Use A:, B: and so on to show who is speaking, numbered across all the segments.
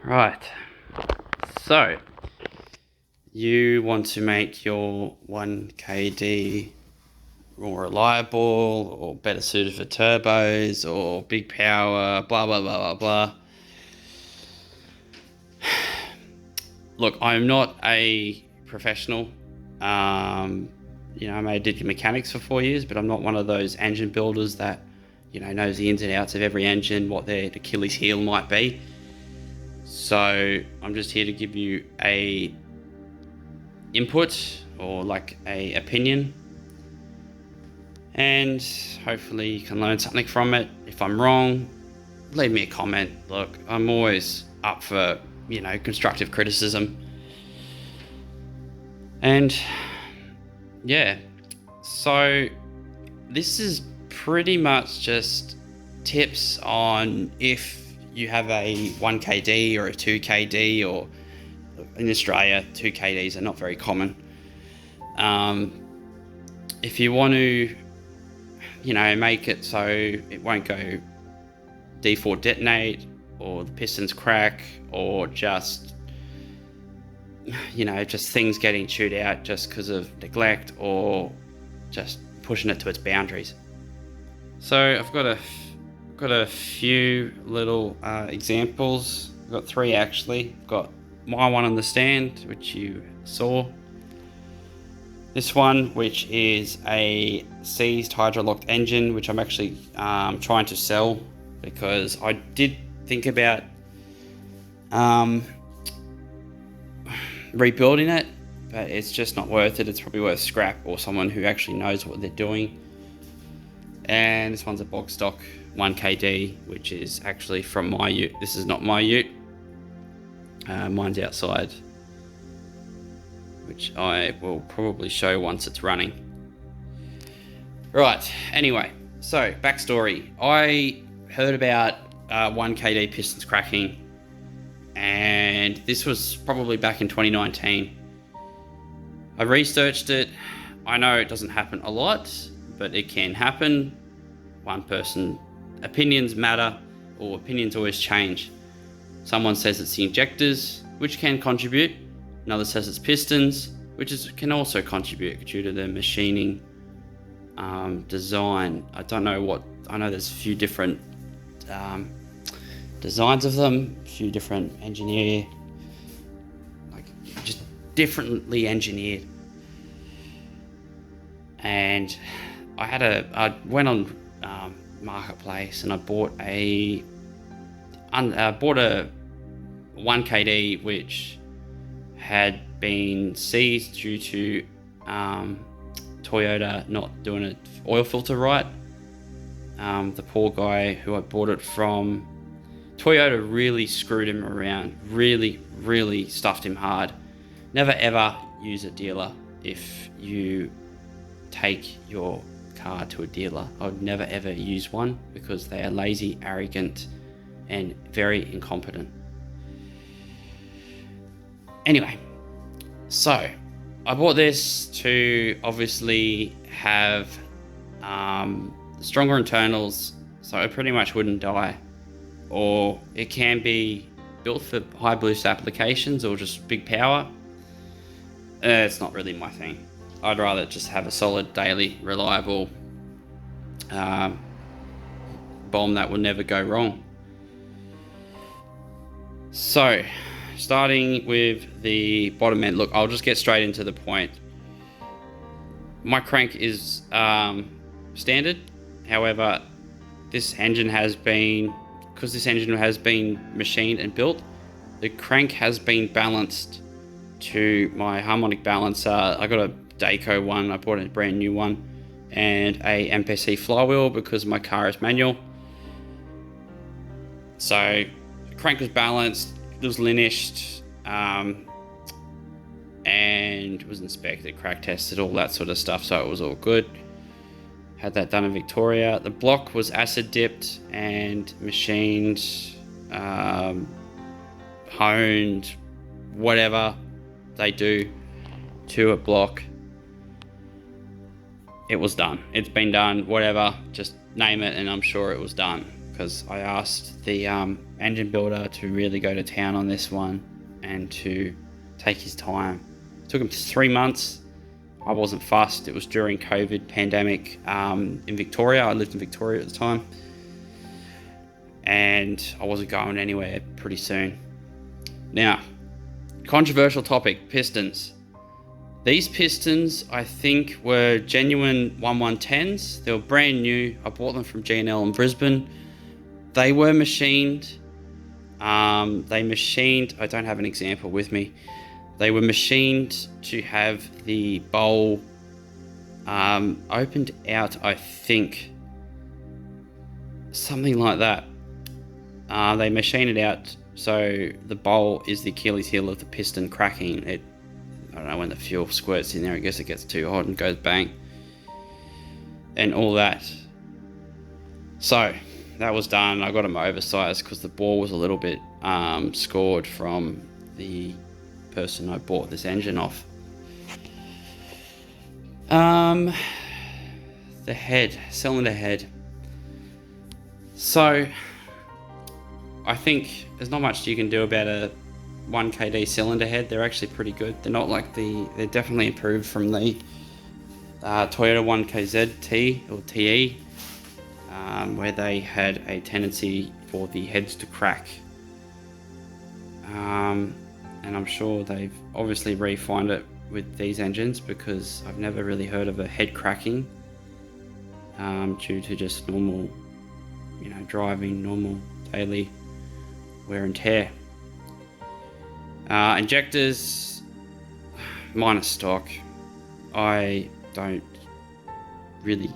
A: Right, so you want to make your 1KD more reliable or better suited for turbos or big power, blah, blah, blah, blah, blah. Look, I'm not a professional. I did mechanics for 4 years, but I'm not one of those engine builders that, knows the ins and outs of every engine, what their Achilles heel might be. So I'm just here to give you a input or like a opinion, and hopefully you can learn something from it. If I'm wrong, leave me a comment. Look, I'm always up for, constructive criticism. And yeah, so this is pretty much just tips on if you have a 1KD or a 2KD, or in Australia 2KDs are not very common. If you want to make it so it won't go D4 detonate, or the pistons crack, or just things getting chewed out just because of neglect, or just pushing it to its boundaries. So I've got a few little examples. I've got 3 actually. I've got my one on the stand, which you saw. This one, which is a seized hydrolocked engine, which I'm actually trying to sell, because I did think about rebuilding it, but it's just not worth it. It's probably worth scrap or someone who actually knows what they're doing. And this one's a bog stock 1KD, which is actually from my ute. This is not my ute. Mine's outside, which I will probably show once it's running. Right, anyway, so backstory. I heard about 1KD pistons cracking, and this was probably back in 2019. I researched it. I know it doesn't happen a lot, but it can happen. One person, opinions matter, or opinions always change. Someone says it's the injectors, which can contribute. Another says it's pistons, which can also contribute due to the machining design. I know there's a few different designs of them, a few different just differently engineered. And I went on Marketplace, and I bought a 1KD which had been seized due to Toyota not doing an oil filter right. The poor guy who I bought it from, Toyota really screwed him around, really stuffed him hard. Never ever use a dealer if you take your car to a dealer. I would never ever use one, because they are lazy, arrogant, and very incompetent. Anyway, so I bought this to obviously have stronger internals, so it pretty much wouldn't die. Or it can be built for high boost applications or just big power. It's not really my thing. I'd rather just have a solid, daily, reliable bomb that will never go wrong. So, starting with the bottom end. Look, I'll just get straight into the point. My crank is standard. However, this engine has been machined and built, the crank has been balanced to my harmonic balancer. I got a Daco one, I bought a brand new one, and a MPC flywheel because my car is manual. So the crank was balanced, it was lineaged, and was inspected, crack tested, all that sort of stuff, so it was all good. Had that done in Victoria. The block was acid dipped and machined, honed, whatever they do to a block. It was done. It's been done, whatever, just name it and I'm sure it was done, because I asked the engine builder to really go to town on this one and to take his time. It took him 3 months. I wasn't fussed. It was during COVID pandemic in Victoria. I lived in Victoria at the time, and I wasn't going anywhere pretty soon. Now, controversial topic, pistons. These pistons, I think, were genuine 1110s. They were brand new. I bought them from G&L in Brisbane. They were machined. I don't have an example with me. They were machined to have the bowl opened out, I think. Something like that. They machine it out so the bowl is the Achilles heel of the piston cracking. I don't know, when the fuel squirts in there, I guess it gets too hot and goes bang. And all that. So, that was done. I got them oversized because the bore was a little bit scored from the person I bought this engine off. The head, cylinder head. So, I think there's not much you can do about a 1KD cylinder head. They're actually pretty good. They're not like they're definitely improved from the Toyota 1KZ-T or TE, where they had a tendency for the heads to crack. And I'm sure they've obviously refined it with these engines, because I've never really heard of a head cracking due to just normal, driving, normal daily wear and tear. Injectors, mine are stock. I don't really,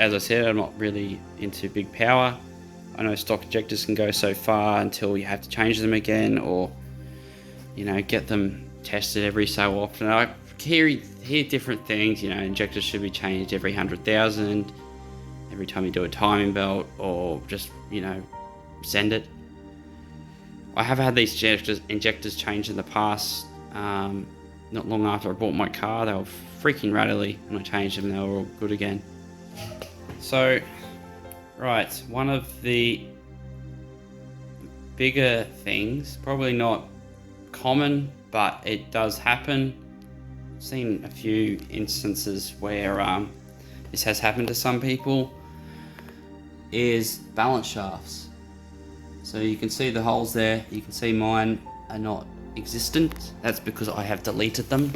A: as I said, I'm not really into big power. I know stock injectors can go so far until you have to change them again, or get them tested every so often. I hear different things. Injectors should be changed every 100,000, every time you do a timing belt, or just send it. I have had these injectors changed in the past. Not long after I bought my car, they were freaking rattly, and I changed them. They were all good again. So, right, one of the bigger things, probably not common, but it does happen. I've seen a few instances where this has happened to some people, is balance shafts. So you can see the holes there. You can see mine are not existent. That's because I have deleted them.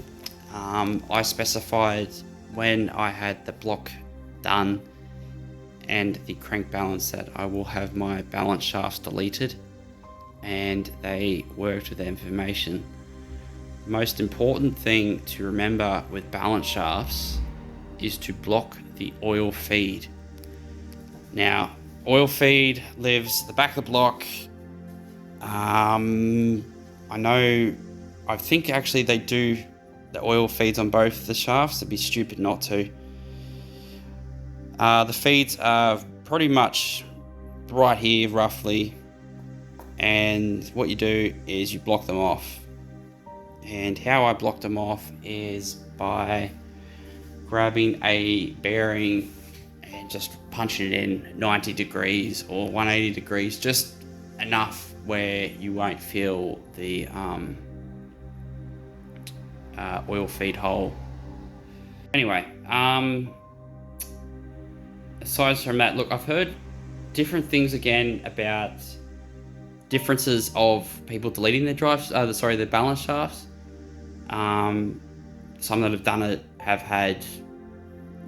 A: I specified when I had the block done and the crank balance that I will have my balance shafts deleted, and they worked with the information. The most important thing to remember with balance shafts is to block the oil feed. Now, oil feed lives at the back of the block. I think actually they do the oil feeds on both the shafts. It'd be stupid not to. The feeds are pretty much right here, roughly. And what you do is you block them off. And how I block them off is by grabbing a bearing and just punching it in 90 degrees or 180 degrees, just enough where you won't feel the oil feed hole. Anyway, aside from that, look, I've heard different things again about differences of people deleting their their balance shafts. Some that have done it have had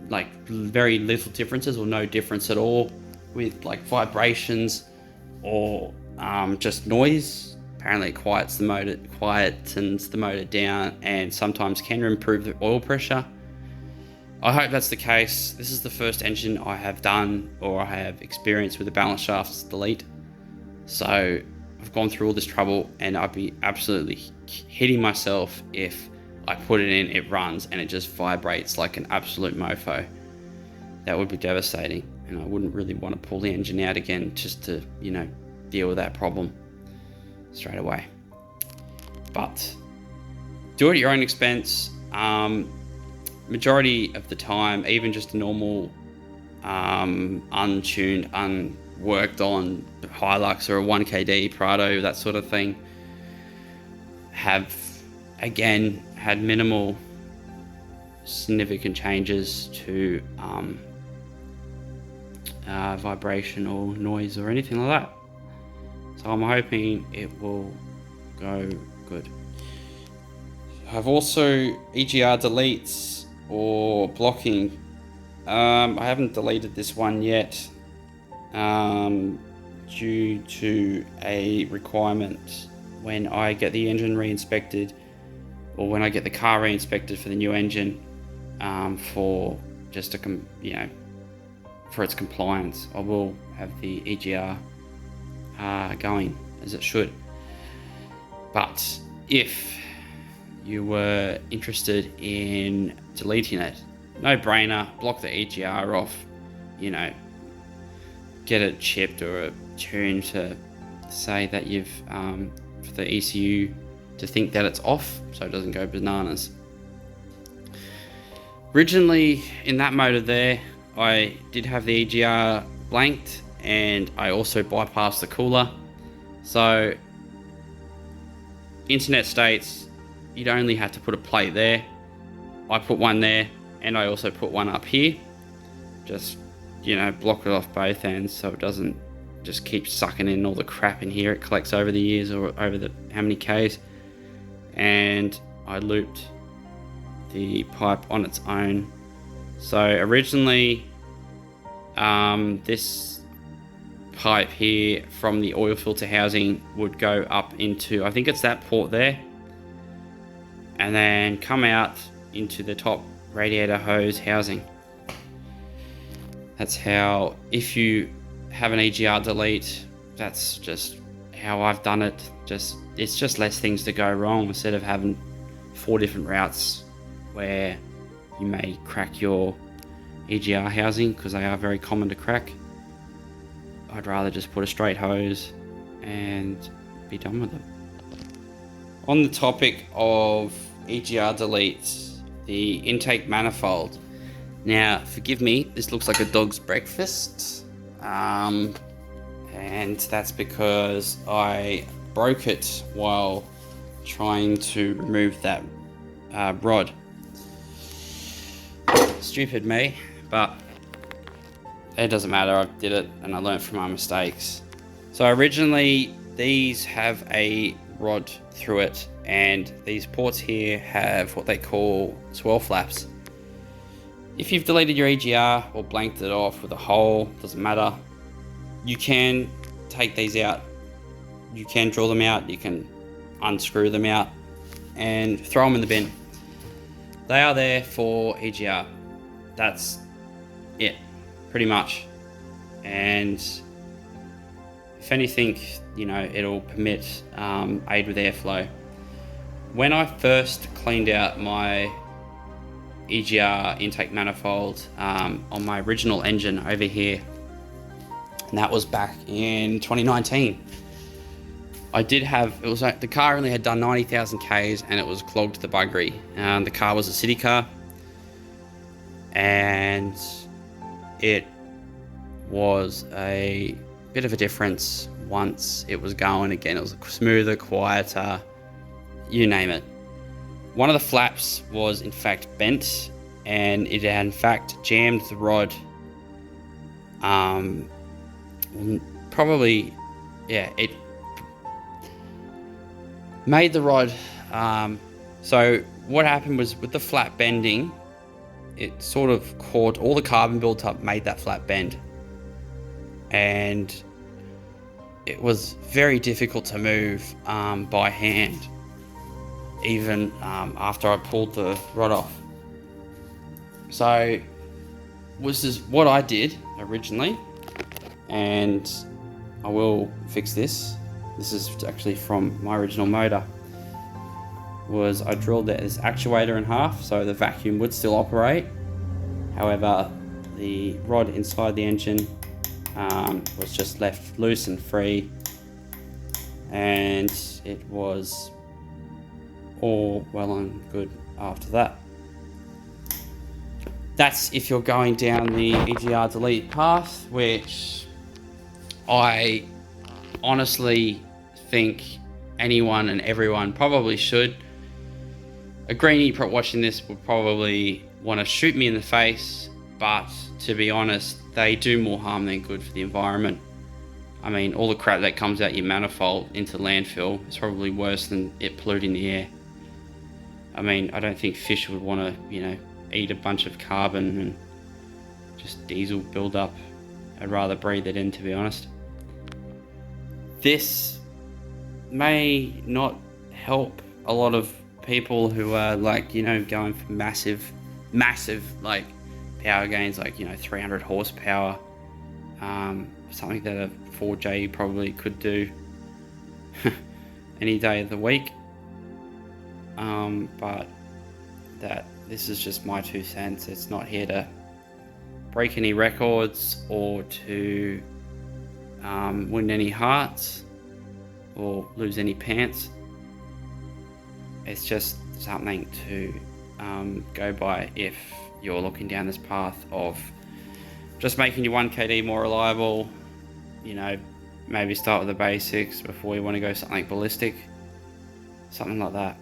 A: like very little differences or no difference at all with like vibrations or just noise. Apparently it quietens the motor down and sometimes can improve the oil pressure. I hope that's the case. This is the first engine I have done or I have experienced with the balance shafts delete. So I've gone through all this trouble and I'd be absolutely hitting myself if I put it in, it runs, and it just vibrates like an absolute mofo. That would be devastating, and I wouldn't really want to pull the engine out again just to, deal with that problem straight away. But do it at your own expense. Majority of the time, even just a normal untuned, worked on Hilux or a 1KD Prado, that sort of thing, have again had minimal significant changes to vibration or noise or anything like that. So I'm hoping it will go good. I've also EGR deletes or blocking. I haven't deleted this one yet due to a requirement when I get the engine re-inspected, or when I get the car re-inspected for the new engine, for just to for its compliance. I will have the EGR going as it should. But if you were interested in deleting it, no brainer, block the EGR off, get it chipped or tuned to say that you've for the ECU to think that it's off so it doesn't go bananas. Originally in that motor there, I did have the EGR blanked, and I also bypassed the cooler. So internet states you'd only have to put a plate there. I put one there, and I also put one up here. Just, block it off both ends so it doesn't just keep sucking in all the crap in here it collects over the years or over the how many Ks. And I looped the pipe on its own. So originally, this pipe here from the oil filter housing would go up into, I think it's that port there, and then come out into the top radiator hose housing. That's how, if you have an EGR delete, that's just how I've done it. It's just less things to go wrong instead of having 4 different routes where you may crack your EGR housing, because they are very common to crack. I'd rather just put a straight hose and be done with it. On the topic of EGR deletes, the intake manifold. Now, forgive me, this looks like a dog's breakfast, and that's because I broke it while trying to remove that rod. Stupid me, but it doesn't matter. I did it and I learned from my mistakes. So originally these have a rod through it, and these ports here have what they call swirl flaps. If you've deleted your EGR or blanked it off with a hole, doesn't matter, you can take these out. You can drill them out, you can unscrew them out and throw them in the bin. They are there for EGR. That's it, pretty much. And if anything, it'll permit aid with airflow. When I first cleaned out my EGR intake manifold on my original engine over here, and that was back in 2019, I did have, it was like the car only had done 90,000 Ks and it was clogged to the buggery. The car was a city car, and it was a bit of a difference once it was going again. It was smoother, quieter, you name it. One of the flaps was in fact bent, and it had in fact jammed the rod. It made the rod. So what happened was, with the flap bending, it sort of caught all the carbon built up, made that flap bend, and it was very difficult to move by hand, even after I pulled the rod off. So this is what I did originally, and I will fix this. This is actually from my original motor. Was I drilled this actuator in half so the vacuum would still operate. However, the rod inside the engine was just left loose and free, and it was all well and good after that. That's if you're going down the EGR delete path, which I honestly think anyone and everyone probably should. A greenie watching this would probably want to shoot me in the face, but to be honest, they do more harm than good for the environment. I mean, all the crap that comes out your manifold into landfill is probably worse than it polluting the air. I mean, I don't think fish would want to, you know, eat a bunch of carbon and just diesel build up. I'd rather breathe it in, to be honest. This may not help a lot of people who are like, you know, going for massive like power gains, like, you know, 300 horsepower, something that a 4J probably could do any day of the week. But this is just my 2 cents. It's not here to break any records or to win any hearts or lose any pants. It's just something to go by if you're looking down this path of just making your 1KD more reliable. You know, maybe start with the basics before you want to go something ballistic, something like that.